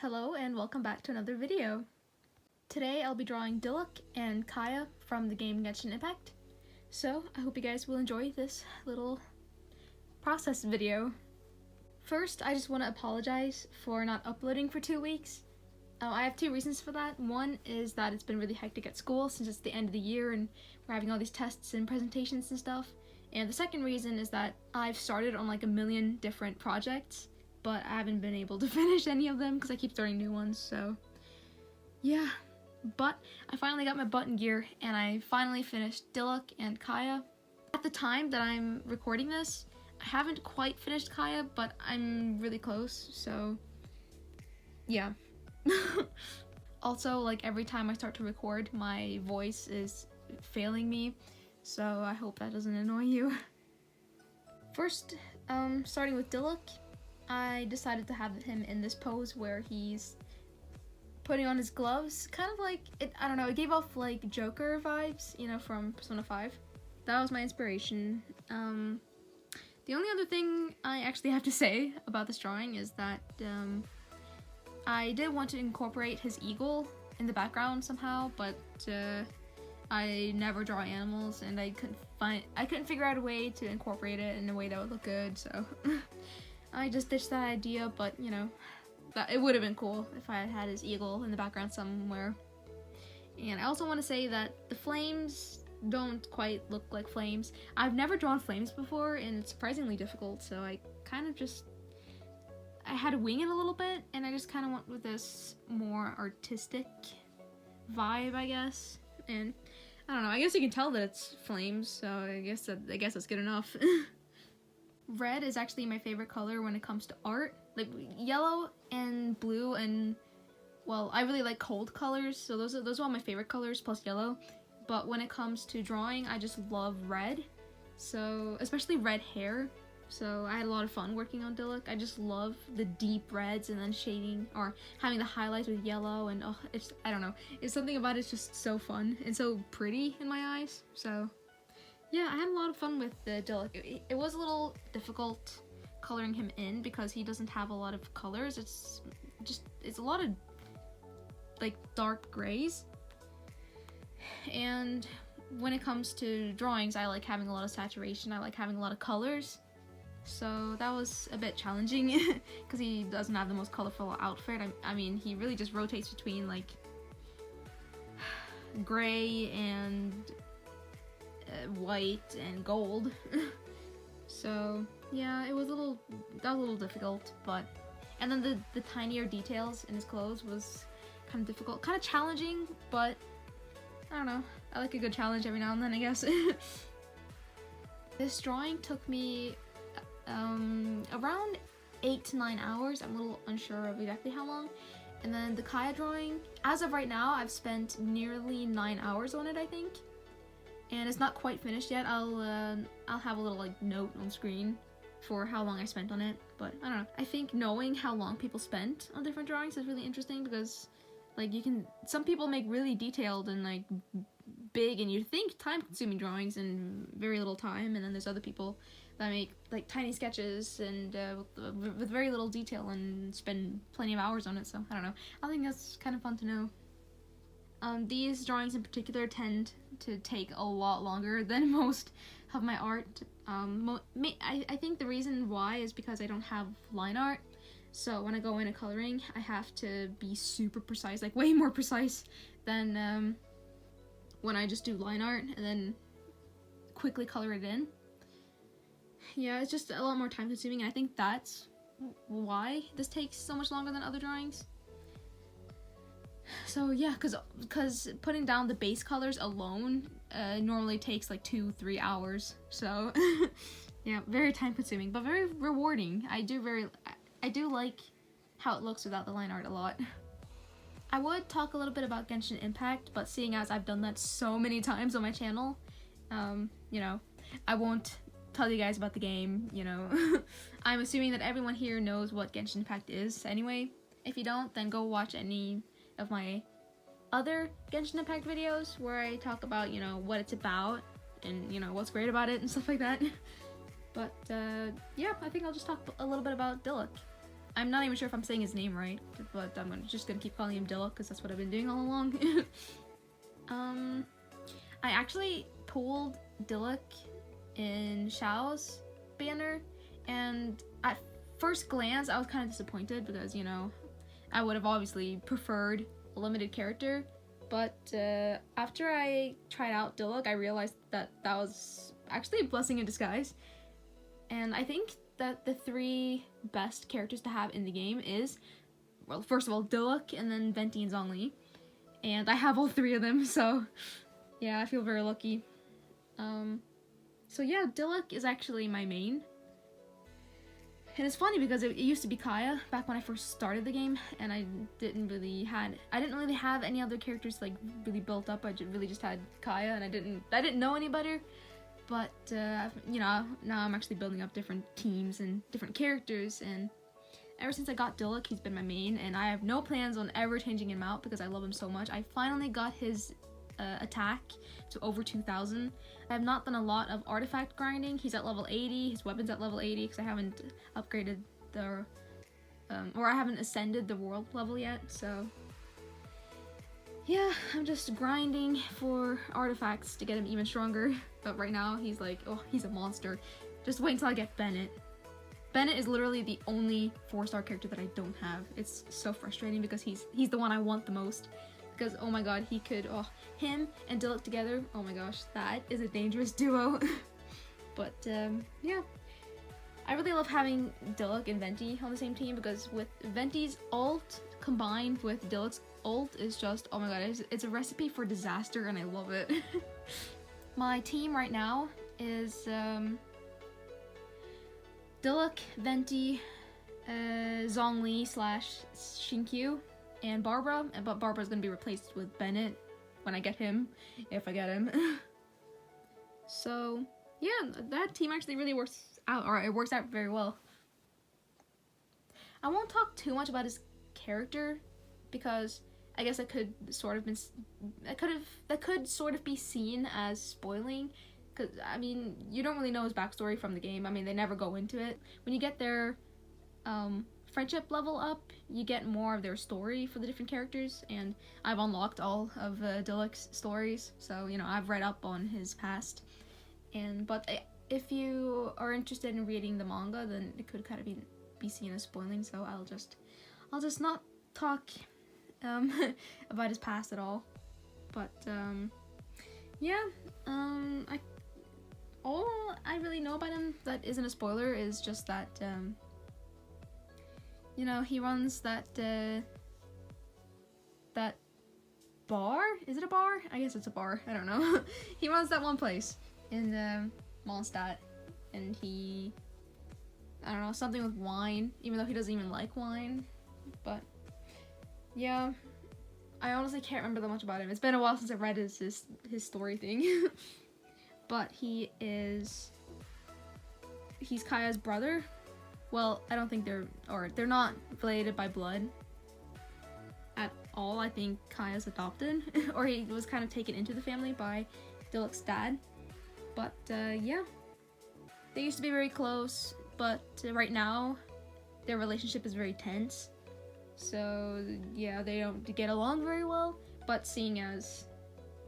Hello and welcome back to another video. Today I'll be drawing Diluc and Kaeya from the game Genshin Impact. So I hope you guys will enjoy this little process video. First, I just want to apologize for not uploading for 2 weeks. I have two reasons for that. One is that it's been really hectic at school since it's the end of the year and we're having all these tests and presentations and stuff. And the second reason is that I've started on like a million different projects, but I haven't been able to finish any of them because I keep starting new ones, so yeah. But I finally got my button gear and I finally finished Diluc and Kaeya. At the time that I'm recording this, I haven't quite finished Kaeya, but I'm really close, so yeah. Also, like every time I start to record, my voice is failing me, so I hope that doesn't annoy you. First, starting with Diluc, I decided to have him in this pose where he's putting on his gloves, kind of like, I don't know, it gave off like Joker vibes, you know, from Persona 5. That was my inspiration. The only other thing I actually have to say about this drawing is that I did want to incorporate his eagle in the background somehow, but I never draw animals and I couldn't figure out a way to incorporate it in a way that would look good, so I just ditched that idea, but you know, it would have been cool if I had his eagle in the background somewhere. And I also want to say that the flames don't quite look like flames. I've never drawn flames before and it's surprisingly difficult, so I had to wing it a little bit, and I just kind of went with this more artistic vibe, I guess. And I don't know, I guess you can tell that it's flames, so I guess that's good enough. Red is actually my favorite color when it comes to art. Like yellow and blue and, well, I really like cold colors, so those are all my favorite colors plus yellow. But when it comes to drawing, I just love red. So, especially red hair. So I had a lot of fun working on Diluc. I just love the deep reds and then shading or having the highlights with yellow, and oh, I don't know. It's something about it's just so fun and so pretty in my eyes. So yeah, I had a lot of fun with the Diluc. It was a little difficult coloring him in because he doesn't have a lot of colors. It's a lot of like dark grays. And when it comes to drawings, I like having a lot of saturation. I like having a lot of colors. So that was a bit challenging because he doesn't have the most colorful outfit. I mean, he really just rotates between like gray and white and gold. So yeah, that was a little difficult, but and then the tinier details in his clothes was kind of difficult, kind of challenging, but I don't know, I like a good challenge every now and then, I guess. This drawing took me around 8 to 9 hours. I'm a little unsure of exactly how long. And then the Kaeya drawing, as of right now, I've spent nearly 9 hours on it, I think. And it's not quite finished yet. I'll have a little like note on screen for how long I spent on it, but I don't know. I think knowing how long people spent on different drawings is really interesting because like some people make really detailed and like big and you think time-consuming drawings in very little time, and then there's other people that make like tiny sketches and with very little detail and spend plenty of hours on it. So I don't know, I think that's kind of fun to know. These drawings in particular tend to take a lot longer than most of my art. I think the reason why is because I don't have line art. So when I go into coloring, I have to be super precise, like way more precise than when I just do line art and then quickly color it in. Yeah, it's just a lot more time consuming, and I think that's why this takes so much longer than other drawings. So yeah, because putting down the base colors alone normally takes like 2-3 hours. So yeah, very time consuming, but very rewarding. I do like how it looks without the line art a lot. I would talk a little bit about Genshin Impact, but seeing as I've done that so many times on my channel, you know, I won't tell you guys about the game, you know. I'm assuming that everyone here knows what Genshin Impact is anyway. If you don't, then go watch any of my other Genshin Impact videos where I talk about, you know, what it's about and, you know, what's great about it and stuff like that. But yeah, I think I'll just talk a little bit about Diluc. I'm not even sure if I'm saying his name right, but I'm just gonna keep calling him Diluc because that's what I've been doing all along. I actually pulled Diluc in Xiao's banner, and at first glance I was kind of disappointed because, you know, I would have obviously preferred a limited character, but after I tried out Diluc, I realized that that was actually a blessing in disguise. And I think that the 3 best characters to have in the game is, well, first of all, Diluc, and then Venti and Zhongli. And I have all 3 of them, so yeah, I feel very lucky. So yeah, Diluc is actually my main. And it's funny because it used to be Kaeya back when I first started the game, and I didn't really have any other characters like really built up. I really just had Kaeya, and I didn't know any better. But you know, now I'm actually building up different teams and different characters, and ever since I got Diluc, he's been my main, and I have no plans on ever changing him out because I love him so much. I finally got his attack to over 2,000. I have not done a lot of artifact grinding. He's at level 80, his weapon's at level 80 because I haven't upgraded the, or I haven't ascended the world level yet, so yeah, I'm just grinding for artifacts to get him even stronger. But right now, he's like, oh, he's a monster. Just wait until I get Bennett. Bennett is literally the only 4-star character that I don't have. It's so frustrating because he's the one I want the most. Because, oh my god, he could, oh, him and Diluc together, oh my gosh, that is a dangerous duo. But, yeah. I really love having Diluc and Venti on the same team because with Venti's ult combined with Diluc's ult is just, oh my god, it's a recipe for disaster and I love it. My team right now is, Diluc, Venti, Zhongli / Xinkyu, and Barbara, but Barbara's gonna be replaced with Bennett when I get him, if I get him. So yeah, that team actually really works out, or it works out very well. I won't talk too much about his character because I guess that could sort of be seen as spoiling. Because, I mean, you don't really know his backstory from the game. I mean, they never go into it. When you get their friendship level up, you get more of their story for the different characters, and I've unlocked all of Diluc's stories, so, you know, I've read up on his past. But if you are interested in reading the manga, then it could kind of be seen as spoiling, so I'll just not talk about his past at all. But, yeah, all I really know about him that isn't a spoiler is just that, you know, he runs that bar? Is it a bar? I guess it's a bar. I don't know. He runs that one place in Mondstadt, and I don't know, something with wine, even though he doesn't even like wine. But yeah, I honestly can't remember that much about him. It's been a while since I read his story thing. But he's Kaeya's brother. Well, I don't think they're not related by blood at all. I think Kaeya's adopted, or he was kind of taken into the family by Diluc's dad. But yeah, they used to be very close, but right now their relationship is very tense. So yeah, they don't get along very well. But seeing as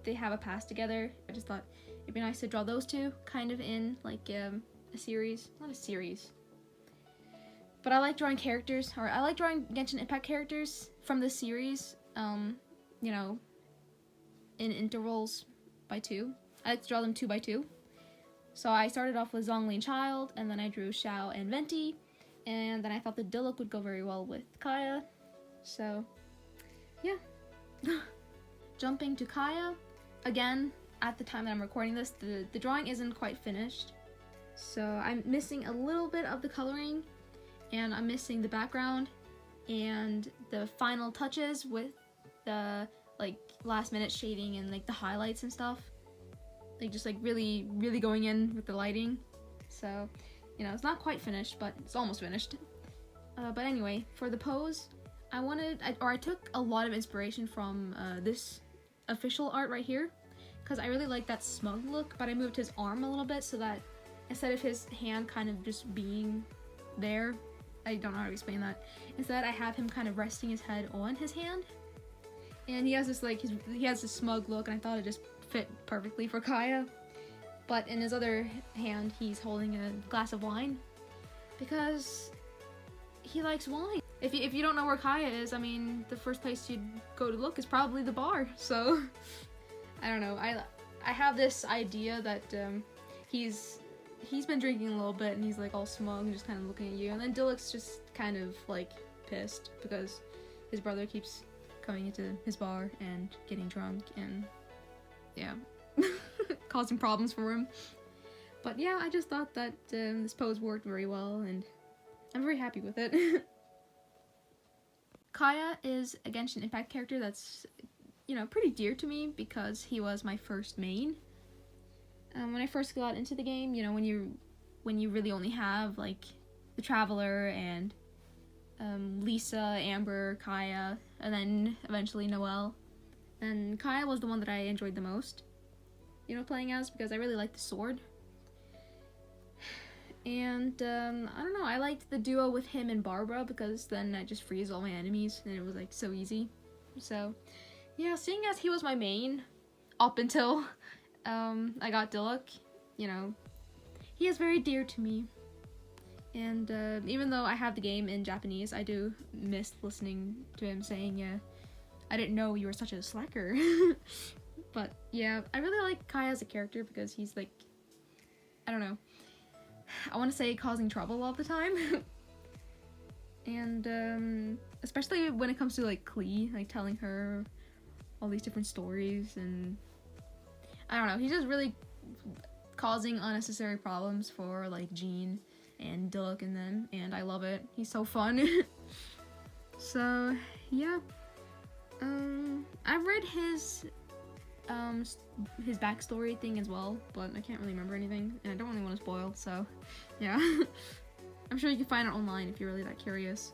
they have a past together, I just thought it'd be nice to draw those two kind of in like a series. Not a series. But I like drawing characters, or I like drawing Genshin Impact characters from this series, you know, in intervals by 2. I like to draw them 2 by 2. So I started off with Zhongli and Child, and then I drew Xiao and Venti, and then I thought the Diluc would go very well with Kaeya. So, yeah. Jumping to Kaeya, again, at the time that I'm recording this, the drawing isn't quite finished. So I'm missing a little bit of the coloring, and I'm missing the background and the final touches with the like last minute shading and like the highlights and stuff, like just like really going in with the lighting. So, you know, it's not quite finished, but it's almost finished. But anyway, for the pose, I took a lot of inspiration from this official art right here, because I really like that smug look, but I moved his arm a little bit so that instead of his hand kind of just being there, I don't know how to explain that. Instead, I have him kind of resting his head on his hand, and he has this like he has this smug look, and I thought it just fit perfectly for Kaeya. But in his other hand, he's holding a glass of wine because he likes wine. If you don't know where Kaeya is, I mean, the first place you'd go to look is probably the bar. So I don't know. I have this idea that he's been drinking a little bit and he's like all smug and just kind of looking at you. And then Dylac's just kind of like pissed because his brother keeps coming into his bar and getting drunk and yeah, causing problems for him. But yeah, I just thought that this pose worked very well and I'm very happy with it. Kaeya is a Genshin Impact character that's, you know, pretty dear to me because he was my first main. When I first got into the game, you know, when you really only have like the Traveler and Lisa, Amber, Kaeya, and then eventually Noelle. And Kaeya was the one that I enjoyed the most, you know, playing as because I really liked the sword. And I don't know, I liked the duo with him and Barbara because then I just freeze all my enemies and it was like so easy. So yeah, seeing as he was my main up until I got Diluc, you know, he is very dear to me. And even though I have the game in Japanese, I do miss listening to him saying, yeah, I didn't know you were such a slacker. But yeah, I really like Kaeya as a character because he's like, I don't know, I want to say causing trouble all the time. And especially when it comes to like Klee, like telling her all these different stories, and I don't know, he's just really causing unnecessary problems for like Jean and Diluc and them, and I love it. He's so fun. So yeah, I've read his backstory thing as well, but I can't really remember anything, and I don't really want to spoil, so yeah. I'm sure you can find it online if you're really that curious.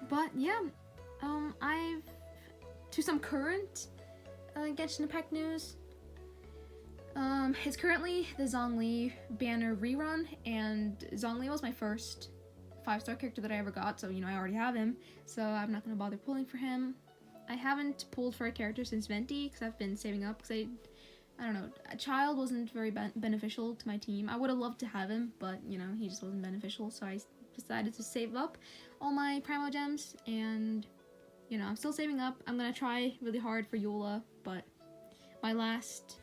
But yeah, I've to some current Genshin Impact news. It's currently the Zhongli banner rerun, and Zhongli was my first 5-star character that I ever got, so you know I already have him, so I'm not gonna bother pulling for him. I haven't pulled for a character since Venti because I've been saving up because I don't know, a child wasn't very beneficial to my team. I would have loved to have him, but you know, he just wasn't beneficial, so I decided to save up all my Primo Gems, and you know, I'm still saving up. I'm gonna try really hard for Eula, but my last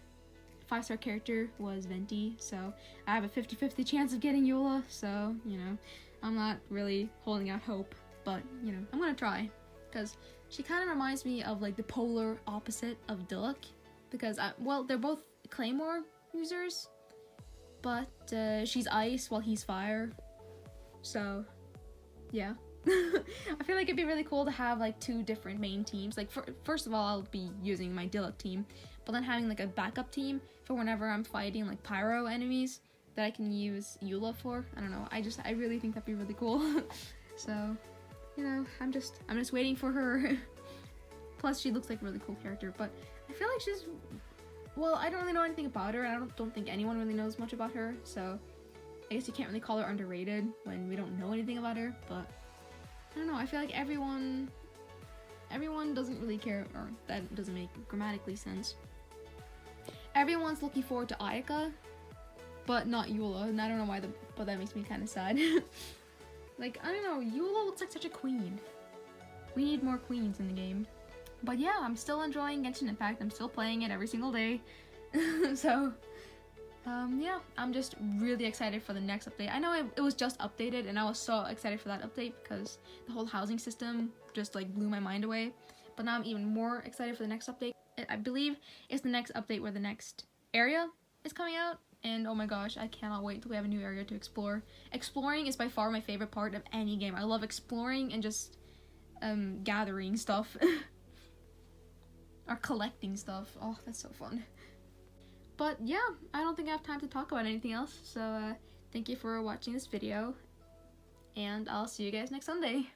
5-star character was Venti, so I have a 50-50 chance of getting Eula, so you know, I'm not really holding out hope, but you know, I'm gonna try, because she kind of reminds me of like the polar opposite of Diluc, because well, they're both Claymore users, but she's ice while he's fire, so yeah. I feel like it'd be really cool to have like 2 different main teams. Like first of all, I'll be using my Diluc team, but then having like a backup team for whenever I'm fighting like pyro enemies that I can use Eula for. I don't know, I really think that'd be really cool. So you know, I'm just waiting for her. Plus, she looks like a really cool character, but I feel like she's, well, I don't really know anything about her, and I don't think anyone really knows much about her, so I guess you can't really call her underrated when we don't know anything about her, but I don't know, I feel like everyone doesn't really care, or that doesn't make grammatically sense. Everyone's looking forward to Ayaka, but not Eula, and I don't know why, but that makes me kind of sad. Like, I don't know, Eula looks like such a queen. We need more queens in the game. But yeah, I'm still enjoying Genshin Impact. I'm still playing it every single day. So, yeah, I'm just really excited for the next update. I know it was just updated, and I was so excited for that update because the whole housing system just like blew my mind away. But now I'm even more excited for the next update. I believe it's the next update where the next area is coming out. And oh my gosh, I cannot wait till we have a new area to explore. Exploring is by far my favorite part of any game. I love exploring and just gathering stuff. Or collecting stuff. Oh, that's so fun. But yeah, I don't think I have time to talk about anything else. So thank you for watching this video. And I'll see you guys next Sunday.